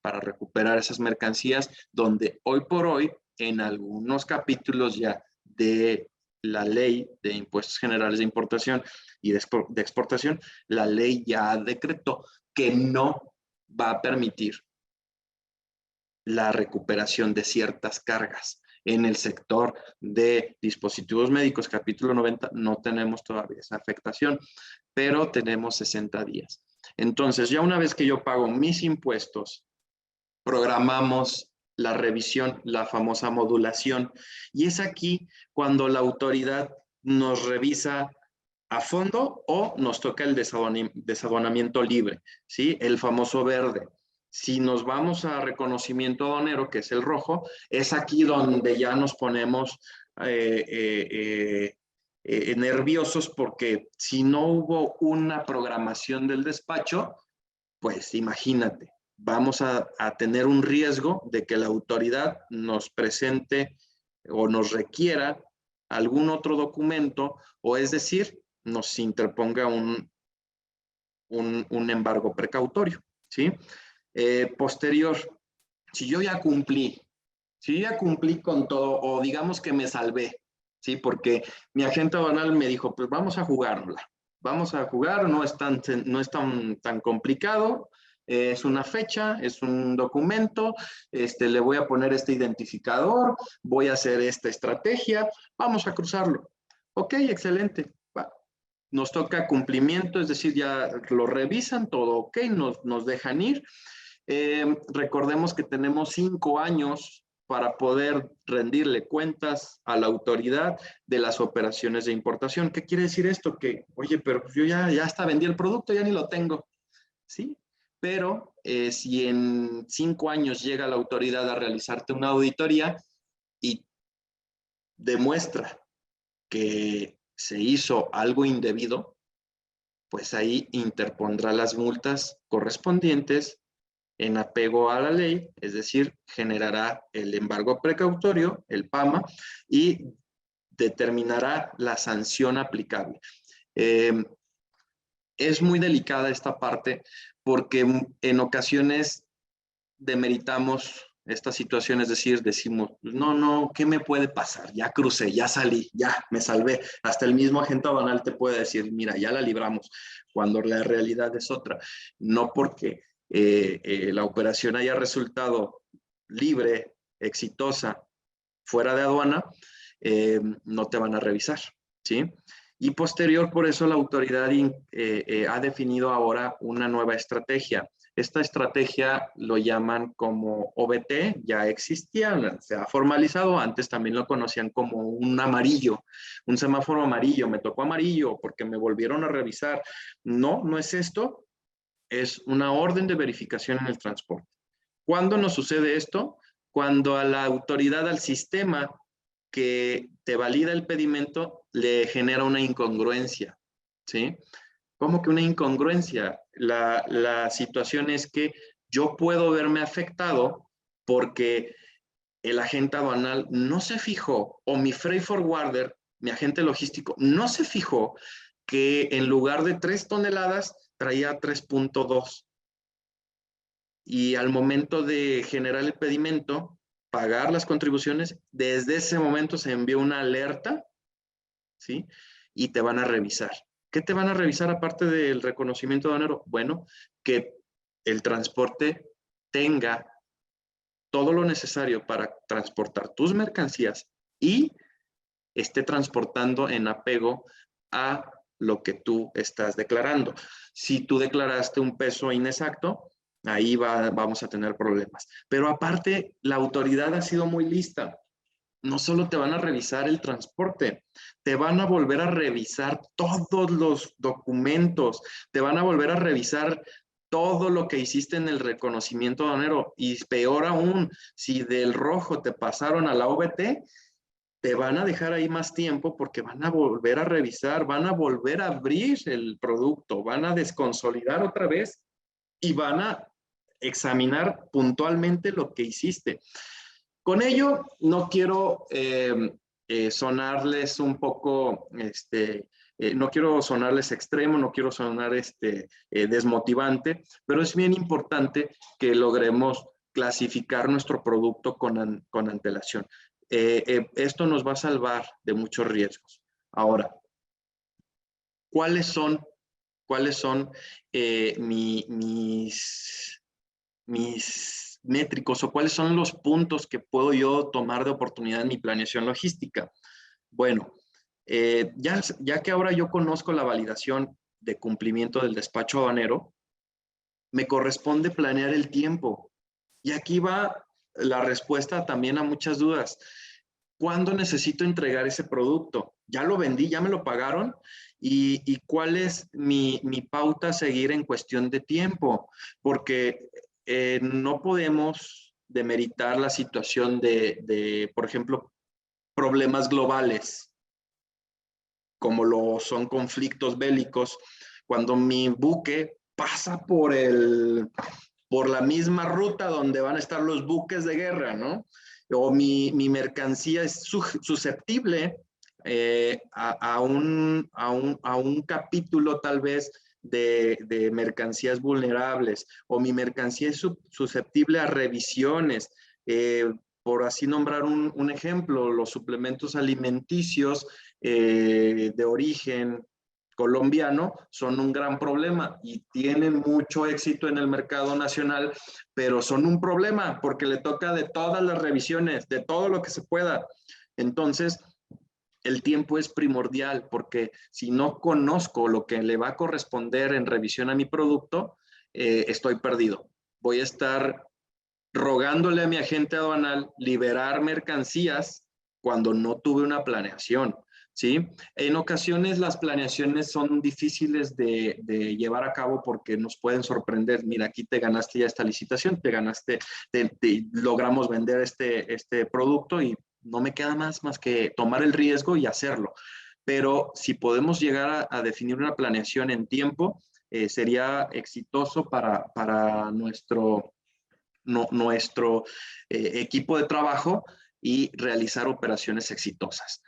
para recuperar esas mercancías, donde hoy por hoy, en algunos capítulos ya de la ley de impuestos generales de importación y de exportación, la ley ya decretó que no va a permitir la recuperación de ciertas cargas. En el sector de dispositivos médicos, capítulo 90, no tenemos todavía esa afectación, pero tenemos 60 días. Entonces, ya una vez que yo pago mis impuestos, programamos la revisión, la famosa modulación, y es aquí cuando la autoridad nos revisa a fondo o nos toca el desaduanamiento libre, ¿sí? El famoso verde. Si nos vamos a reconocimiento aduanero, que es el rojo, es aquí donde ya nos ponemos nerviosos, porque si no hubo una programación del despacho, pues imagínate, vamos a tener un riesgo de que la autoridad nos presente o nos requiera algún otro documento, o es decir, nos interponga un embargo precautorio, ¿sí? Posterior, si yo ya cumplí con todo, o digamos que me salvé, ¿sí? Porque mi agente aduanal me dijo, pues vamos a jugárnosla, vamos a jugar, no es tan complicado, es una fecha, es un documento, le voy a poner este identificador, voy a hacer esta estrategia, vamos a cruzarlo. Ok, excelente. Nos toca cumplimiento, es decir, ya lo revisan, todo ok, nos dejan ir. Recordemos que tenemos 5 años para poder rendirle cuentas a la autoridad de las operaciones de importación. ¿Qué quiere decir esto? Que, oye, pero yo ya hasta vendí el producto, ya ni lo tengo. ¿Sí? pero si en 5 años llega la autoridad a realizarte una auditoría y demuestra que se hizo algo indebido, pues ahí interpondrá las multas correspondientes en apego a la ley, es decir, generará el embargo precautorio, el PAMA, y determinará la sanción aplicable. Es muy delicada esta parte porque en ocasiones demeritamos esta situación, es decir, decimos, no, ¿qué me puede pasar? Ya crucé, ya salí, ya me salvé. Hasta el mismo agente aduanal te puede decir, mira, ya la libramos, cuando la realidad es otra. No porque la operación haya resultado libre, exitosa, fuera de aduana, no te van a revisar, ¿sí? Y posterior, por eso la autoridad ha definido ahora una nueva estrategia. Esta estrategia lo llaman como OBT, ya existía, se ha formalizado, antes también lo conocían como un amarillo, un semáforo amarillo, me tocó amarillo porque me volvieron a revisar. No, no es esto, es una orden de verificación en el transporte. ¿Cuándo nos sucede esto? Cuando a la autoridad, al sistema que te valida el pedimento, le genera una incongruencia, ¿sí? ¿Cómo que una incongruencia? La situación es que yo puedo verme afectado porque el agente aduanal no se fijó, o mi freight forwarder, mi agente logístico, no se fijó que en lugar de 3 toneladas traía 3.2. Y al momento de generar el pedimento, pagar las contribuciones, desde ese momento se envía una alerta, ¿sí? Y te van a revisar. ¿Qué te van a revisar aparte del reconocimiento aduanero? Bueno, que el transporte tenga todo lo necesario para transportar tus mercancías y esté transportando en apego a lo que tú estás declarando. Si tú declaraste un peso inexacto, ahí vamos a tener problemas. Pero aparte, la autoridad ha sido muy lista. No solo te van a revisar el transporte, te van a volver a revisar todos los documentos, te van a volver a revisar todo lo que hiciste en el reconocimiento aduanero. Y peor aún, si del rojo te pasaron a la OBT, te van a dejar ahí más tiempo porque van a volver a revisar, van a volver a abrir el producto, van a desconsolidar otra vez y van a examinar puntualmente lo que hiciste. Con ello, no quiero sonarles un poco, no quiero sonarles extremo, no quiero sonar desmotivante, pero es bien importante que logremos clasificar nuestro producto con antelación. Esto nos va a salvar de muchos riesgos. Ahora, ¿cuáles son mis métricos o cuáles son los puntos que puedo yo tomar de oportunidad en mi planeación logística? Bueno, ya que ahora yo conozco la validación de cumplimiento del despacho aduanero, me corresponde planear el tiempo. Y aquí va la respuesta también a muchas dudas. ¿Cuándo necesito entregar ese producto? ¿Ya lo vendí? ¿Ya me lo pagaron? ¿Y cuál es mi pauta a seguir en cuestión de tiempo? Porque no podemos demeritar la situación por ejemplo, problemas globales, como lo son conflictos bélicos. Cuando mi buque pasa por la misma ruta donde van a estar los buques de guerra, ¿no? O mi mercancía es susceptible a un capítulo tal vez de mercancías vulnerables, o mi mercancía es susceptible a revisiones. Por así nombrar un ejemplo, los suplementos alimenticios de origen colombiano son un gran problema y tienen mucho éxito en el mercado nacional, pero son un problema porque le toca de todas las revisiones, de todo lo que se pueda. Entonces, el tiempo es primordial porque si no conozco lo que le va a corresponder en revisión a mi producto, estoy perdido. Voy a estar rogándole a mi agente aduanal liberar mercancías cuando no tuve una planeación. ¿sí? En ocasiones las planeaciones son difíciles de llevar a cabo porque nos pueden sorprender. Mira, aquí te ganaste ya esta licitación, logramos vender este producto y no me queda más que tomar el riesgo y hacerlo. Pero si podemos llegar a definir una planeación en tiempo, sería exitoso para nuestro equipo de trabajo y realizar operaciones exitosas.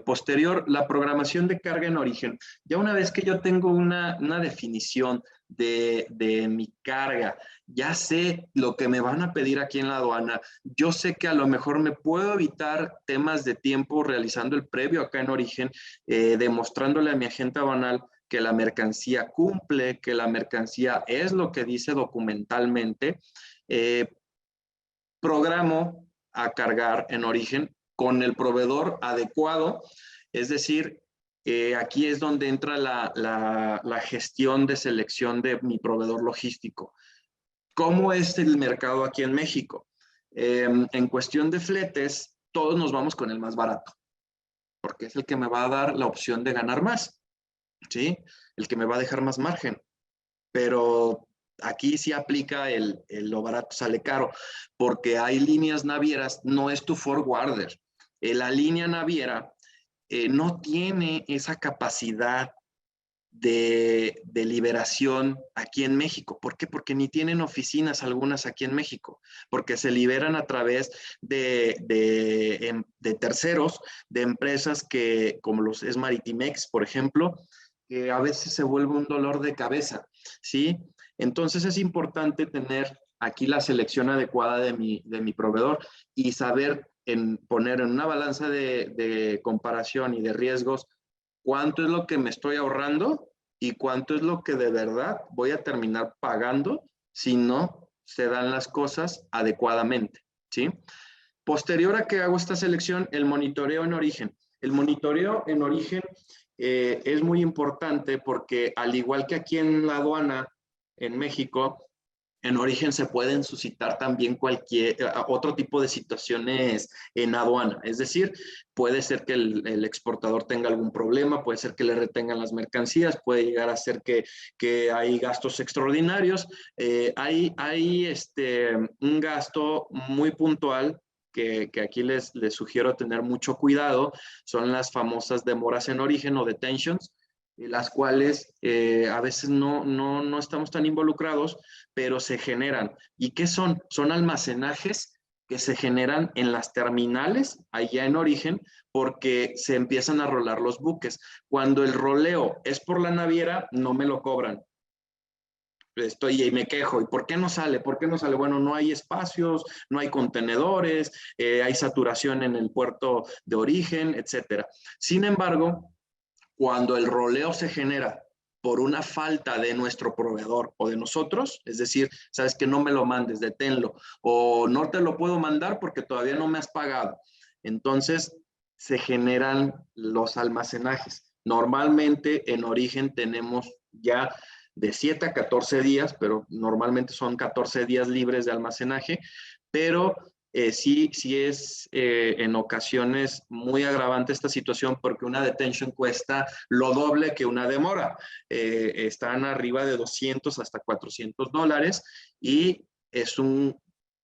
Posterior, la programación de carga en origen. Ya una vez que yo tengo una definición de mi carga, ya sé lo que me van a pedir aquí en la aduana, yo sé que a lo mejor me puedo evitar temas de tiempo realizando el previo acá en origen, demostrándole a mi agente aduanal que la mercancía cumple, que la mercancía es lo que dice documentalmente. Programo a cargar en origen con el proveedor adecuado, es decir, aquí es donde entra la gestión de selección de mi proveedor logístico. ¿Cómo es el mercado aquí en México? En cuestión de fletes, todos nos vamos con el más barato, porque es el que me va a dar la opción de ganar más, ¿sí? El que me va a dejar más margen. Pero aquí sí aplica lo barato sale caro, porque hay líneas navieras, no es tu forwarder. La línea naviera no tiene esa capacidad de liberación aquí en México. ¿Por qué? Porque ni tienen oficinas algunas aquí en México, porque se liberan a través de terceros, de empresas que, como los es Maritimex, por ejemplo, que a veces se vuelve un dolor de cabeza, ¿sí? Entonces es importante tener aquí la selección adecuada de mi proveedor y saber poner en una balanza de comparación y de riesgos cuánto es lo que me estoy ahorrando y cuánto es lo que de verdad voy a terminar pagando si no se dan las cosas adecuadamente, ¿sí? Posterior a que hago esta selección, el monitoreo en origen. El monitoreo en origen es muy importante porque al igual que aquí en la aduana, en México, en origen se pueden suscitar también otro tipo de situaciones en aduana. Es decir, puede ser que el exportador tenga algún problema, puede ser que le retengan las mercancías, puede llegar a ser que hay gastos extraordinarios. Hay un gasto muy puntual que aquí les sugiero tener mucho cuidado, son las famosas demoras en origen o detentions, las cuales a veces no estamos tan involucrados, pero se generan. ¿Y qué son? Son almacenajes que se generan en las terminales, allá en origen, porque se empiezan a rolar los buques. Cuando el roleo es por la naviera, no me lo cobran. Estoy y me quejo, ¿y por qué no sale? ¿Por qué no sale? Bueno, no hay espacios, no hay contenedores, hay saturación en el puerto de origen, etcétera. Sin embargo, cuando el roleo se genera por una falta de nuestro proveedor o de nosotros, es decir, sabes que no me lo mandes, deténlo, o no te lo puedo mandar porque todavía no me has pagado. Entonces, se generan los almacenajes. Normalmente en origen tenemos ya de 7 a 14 días, pero normalmente son 14 días libres de almacenaje, pero sí es en ocasiones muy agravante esta situación porque una detention cuesta lo doble que una demora. Están arriba de 200 hasta $400 y es un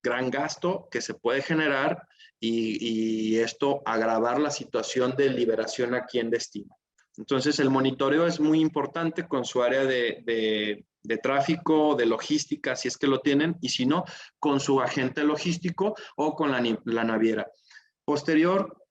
gran gasto que se puede generar y esto agravar la situación de liberación aquí en destino. Entonces el monitoreo es muy importante con su área de tráfico, de logística, si es que lo tienen, y si no, con su agente logístico o con la naviera. Posterior,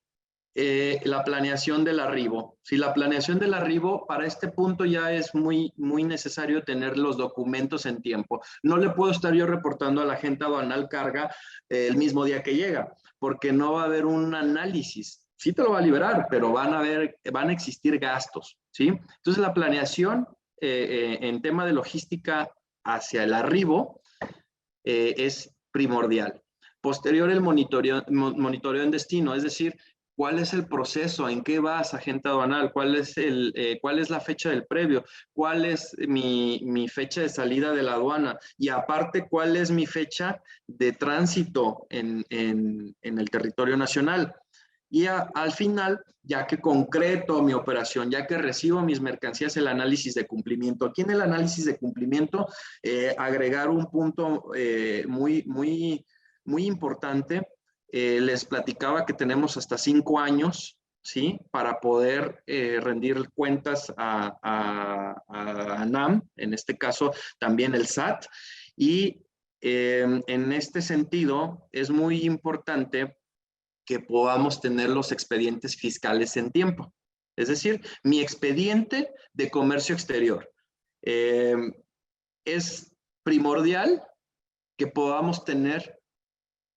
la planeación del arribo. Si la planeación del arribo, para este punto ya es muy necesario tener los documentos en tiempo. No le puedo estar yo reportando a la agente aduanal carga el mismo día que llega, porque no va a haber un análisis. Sí te lo va a liberar, pero van a existir gastos, ¿sí? Entonces la planeación en tema de logística hacia el arribo es primordial. Posterior el monitoreo en destino, es decir, ¿cuál es el proceso? ¿En qué vas, agente aduanal? ¿Cuál es la fecha del previo? ¿Cuál es mi fecha de salida de la aduana? Y aparte, ¿cuál es mi fecha de tránsito en el territorio nacional? Y al final, ya que concreto mi operación, ya que recibo mis mercancías, el análisis de cumplimiento. Aquí en el análisis de cumplimiento, agregar un punto muy importante. Les platicaba que tenemos hasta 5 años, ¿sí? Para poder rendir cuentas a ANAM, en este caso también el SAT. Y en este sentido, es muy importante que podamos tener los expedientes fiscales en tiempo. Es decir, mi expediente de comercio exterior. Es primordial que podamos tener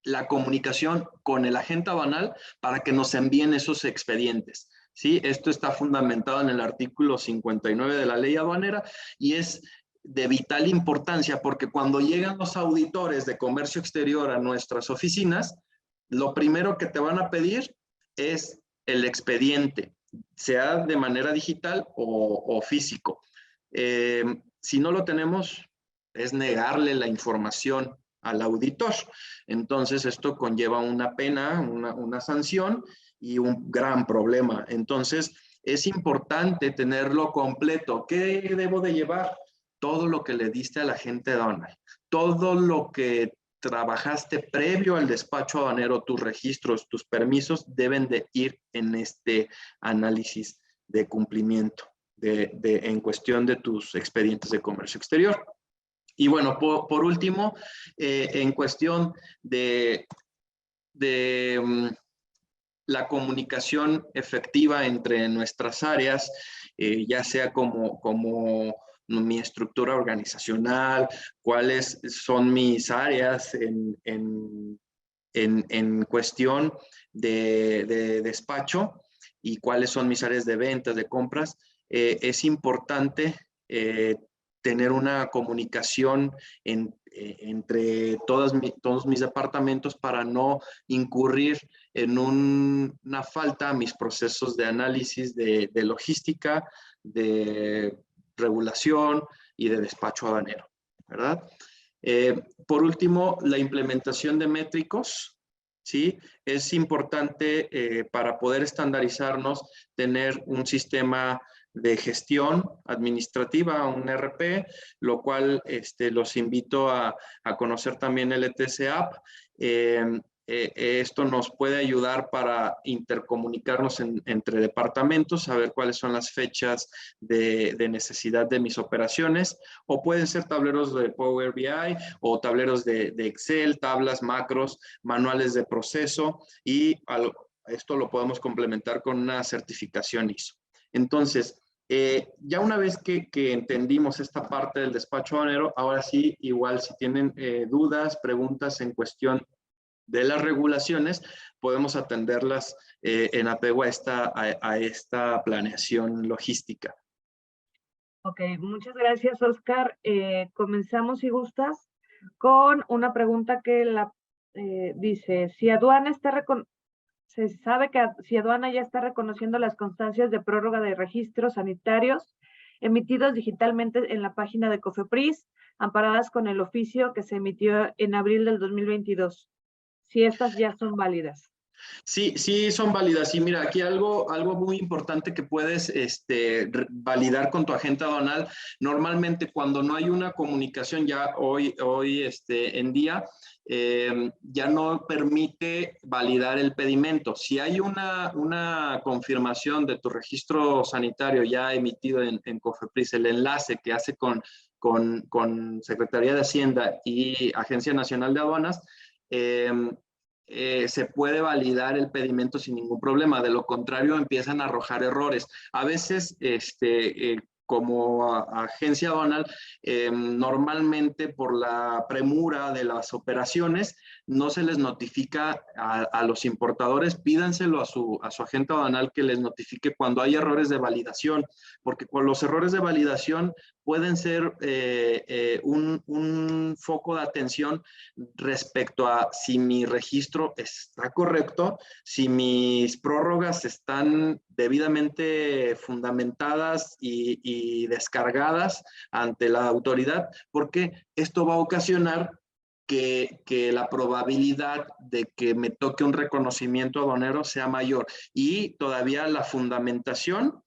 la comunicación con el agente aduanal para que nos envíen esos expedientes. ¿Sí? Esto está fundamentado en el artículo 59 de la ley aduanera y es de vital importancia porque cuando llegan los auditores de comercio exterior a nuestras oficinas, lo primero que te van a pedir es el expediente, sea de manera digital o físico. Si no lo tenemos, es negarle la información al auditor. Entonces, esto conlleva una pena, una sanción y un gran problema. Entonces, es importante tenerlo completo. ¿Qué debo de llevar? Todo lo que le diste al agente aduanal, todo lo que trabajaste previo al despacho aduanero, tus registros, tus permisos deben de ir en este análisis de cumplimiento en cuestión de tus expedientes de comercio exterior. Y bueno, por último, en cuestión de la comunicación efectiva entre nuestras áreas, ya sea como mi estructura organizacional, cuáles son mis áreas en cuestión de despacho y cuáles son mis áreas de ventas, de compras. Es importante tener una comunicación entre todos mis departamentos para no incurrir en una falta a mis procesos de análisis de logística, de regulación y de despacho aduanero, ¿verdad? Por último, la implementación de métricos, ¿sí? Es importante para poder estandarizarnos tener un sistema de gestión administrativa, un ERP, lo cual los invito a conocer también el ETS App. Esto nos puede ayudar para intercomunicarnos entre departamentos, saber cuáles son las fechas de necesidad de mis operaciones, o pueden ser tableros de Power BI o tableros de Excel, tablas, macros, manuales de proceso, y esto lo podemos complementar con una certificación ISO. Entonces, ya una vez que entendimos esta parte del despacho aduanero, ahora sí, igual si tienen dudas, preguntas en cuestión de las regulaciones, podemos atenderlas en apego a esta planeación logística. Ok, muchas gracias, Oscar. Comenzamos, si gustas, con una pregunta que dice, si aduana se sabe que si aduana ya está reconociendo las constancias de prórroga de registros sanitarios emitidos digitalmente en la página de COFEPRIS, amparadas con el oficio que se emitió en abril del 2022, si estas ya son válidas. Sí, sí son válidas. Y mira, aquí algo muy importante que puedes validar con tu agente aduanal. Normalmente cuando no hay una comunicación ya hoy en día, ya no permite validar el pedimento. Si hay una confirmación de tu registro sanitario ya emitido en COFEPRIS, el enlace que hace con Secretaría de Hacienda y Agencia Nacional de Aduanas, se puede validar el pedimento sin ningún problema. De lo contrario, empiezan a arrojar errores. A veces, como agencia aduanal, normalmente por la premura de las operaciones, no se les notifica a los importadores. Pídanselo a su agente aduanal que les notifique cuando hay errores de validación, porque con los errores de validación pueden ser un foco de atención respecto a si mi registro está correcto, si mis prórrogas están debidamente fundamentadas y descargadas ante la autoridad, porque esto va a ocasionar que la probabilidad de que me toque un reconocimiento aduanero sea mayor. Y todavía la fundamentación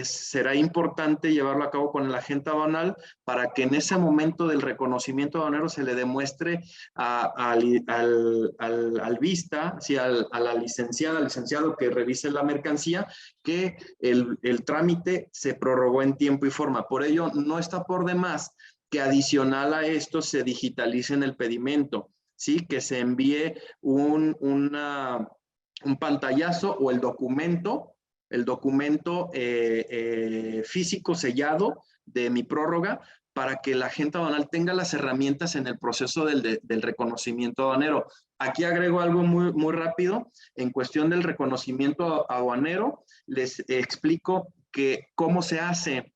será importante llevarlo a cabo con el agente aduanal para que en ese momento del reconocimiento aduanero se le demuestre al vista, sí, a la licenciada, al licenciado que revise la mercancía, que el trámite se prorrogó en tiempo y forma. Por ello, no está por demás que adicional a esto se digitalice en el pedimento, ¿sí? Que se envíe un pantallazo o el documento físico sellado de mi prórroga para que la agente aduanal tenga las herramientas en el proceso del reconocimiento aduanero. Aquí agrego algo muy rápido. En cuestión del reconocimiento aduanero, les explico cómo se hace.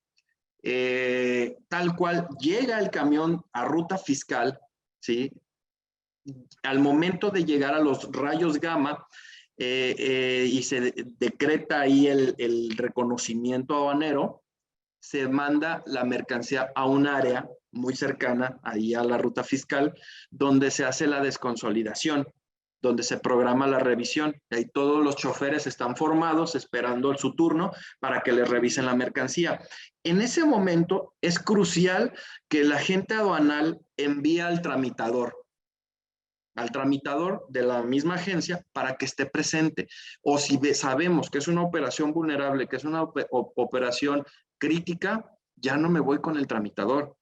Tal cual llega el camión a ruta fiscal, ¿sí? Al momento de llegar a los rayos gamma y se decreta ahí el reconocimiento aduanero, se manda la mercancía a un área muy cercana, ahí a la ruta fiscal, donde se hace la desconsolidación, donde se programa la revisión. Ahí todos los choferes están formados esperando su turno para que les revisen la mercancía. En ese momento es crucial que el agente aduanal envíe al tramitador de la misma agencia para que esté presente. O si sabemos que es una operación vulnerable, que es una operación crítica, ya no me voy con el tramitador,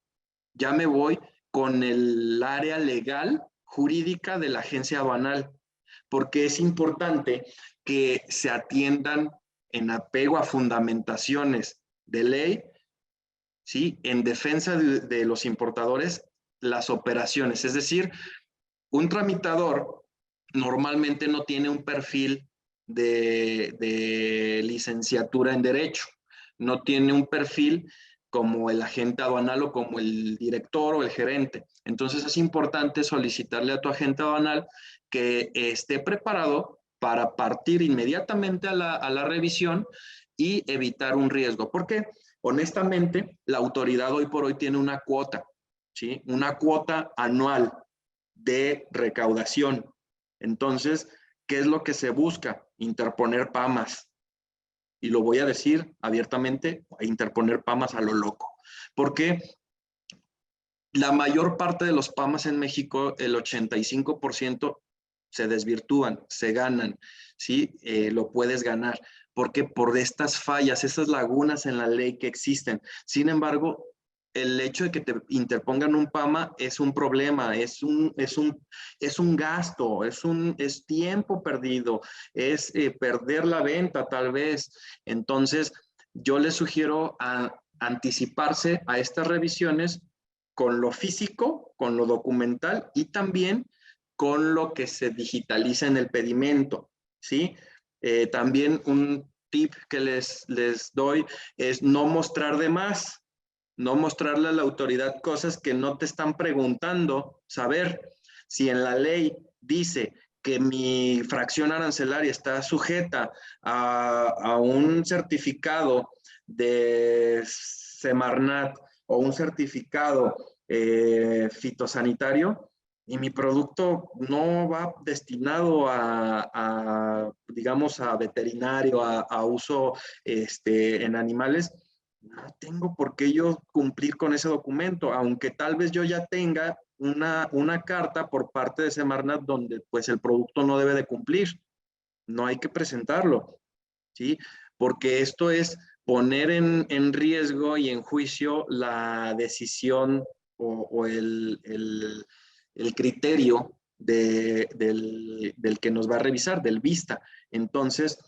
ya me voy con el área legal jurídica de la agencia aduanal, porque es importante que se atiendan en apego a fundamentaciones de ley, ¿sí? En defensa de los importadores, las operaciones. Es decir, un tramitador normalmente no tiene un perfil de licenciatura en Derecho, no tiene un perfil como el agente aduanal o como el director o el gerente. Entonces es importante solicitarle a tu agente aduanal que esté preparado para partir inmediatamente a la revisión y evitar un riesgo. Porque honestamente la autoridad hoy por hoy tiene una cuota, ¿sí? Una cuota anual de recaudación. Entonces, ¿qué es lo que se busca? Interponer PAMAS. Y lo voy a decir abiertamente, interponer PAMAS a lo loco. Porque la mayor parte de los PAMAS en México, el 85%, se desvirtúan, se ganan, ¿sí? Lo puedes ganar. Porque por estas fallas, esas lagunas en la ley que existen. Sin embargo, el hecho de que te interpongan un PAMA es un problema, es un gasto, es tiempo perdido, es perder la venta tal vez. Entonces, yo les sugiero anticiparse a estas revisiones con lo físico, con lo documental y también con lo que se digitaliza en el pedimento, ¿sí? También un tip que les doy es no mostrar de más, no mostrarle a la autoridad cosas que no te están preguntando. Saber si en la ley dice que mi fracción arancelaria está sujeta a un certificado de Semarnat o un certificado fitosanitario, y mi producto no va destinado digamos, a veterinario, a uso en animales, no tengo por qué yo cumplir con ese documento, aunque tal vez yo ya tenga una carta por parte de Semarnat donde pues el producto no debe de cumplir. No hay que presentarlo, ¿sí? Porque esto es poner en riesgo y en juicio la decisión o el criterio del que nos va a revisar, del vista. Entonces,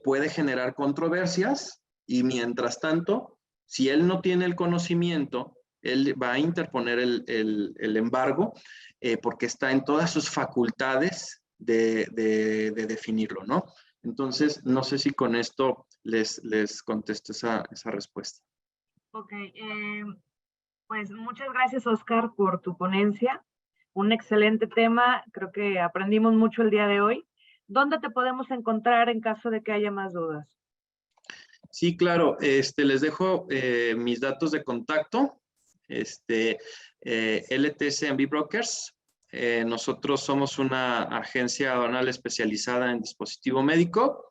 puede generar controversias y mientras tanto, si él no tiene el conocimiento, él va a interponer el embargo porque está en todas sus facultades de definirlo, ¿no? Entonces, no sé si con esto les contesto esa respuesta. Ok, pues muchas gracias, Oscar, por tu ponencia. Un excelente tema, creo que aprendimos mucho el día de hoy. ¿Dónde te podemos encontrar en caso de que haya más dudas? Sí, claro, les dejo mis datos de contacto, LTS MB Brokers, Nosotros somos una agencia aduanal especializada en dispositivo médico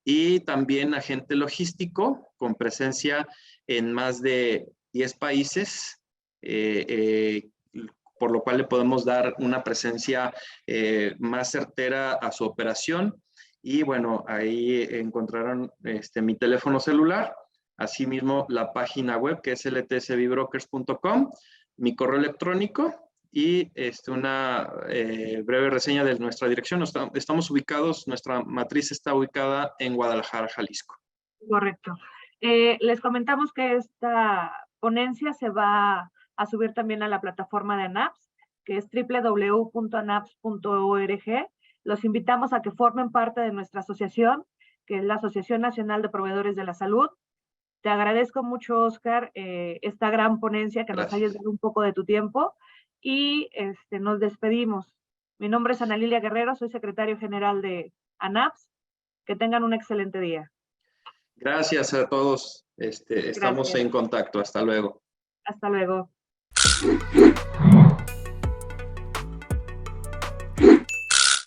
y también agente logístico con presencia en más de 10 países, por lo cual le podemos dar una presencia más certera a su operación. Y bueno, ahí encontrarán mi teléfono celular, asimismo la página web que es ltsbbrokers.com, mi correo electrónico y una breve reseña de nuestra dirección. Estamos ubicados, nuestra matriz está ubicada en Guadalajara, Jalisco. Correcto. Les comentamos que esta ponencia se va a subir también a la plataforma de ANAPS, que es www.anaps.org. Los invitamos a que formen parte de nuestra asociación, que es la Asociación Nacional de Proveedores de la Salud. Te agradezco mucho, Oscar, esta gran ponencia, que nos hayas dado un poco de tu tiempo, y nos despedimos. Mi nombre es Ana Lilia Guerrero, soy secretario general de ANAPS. Que tengan un excelente día. Gracias a todos. Estamos en contacto. Hasta luego. Hasta luego.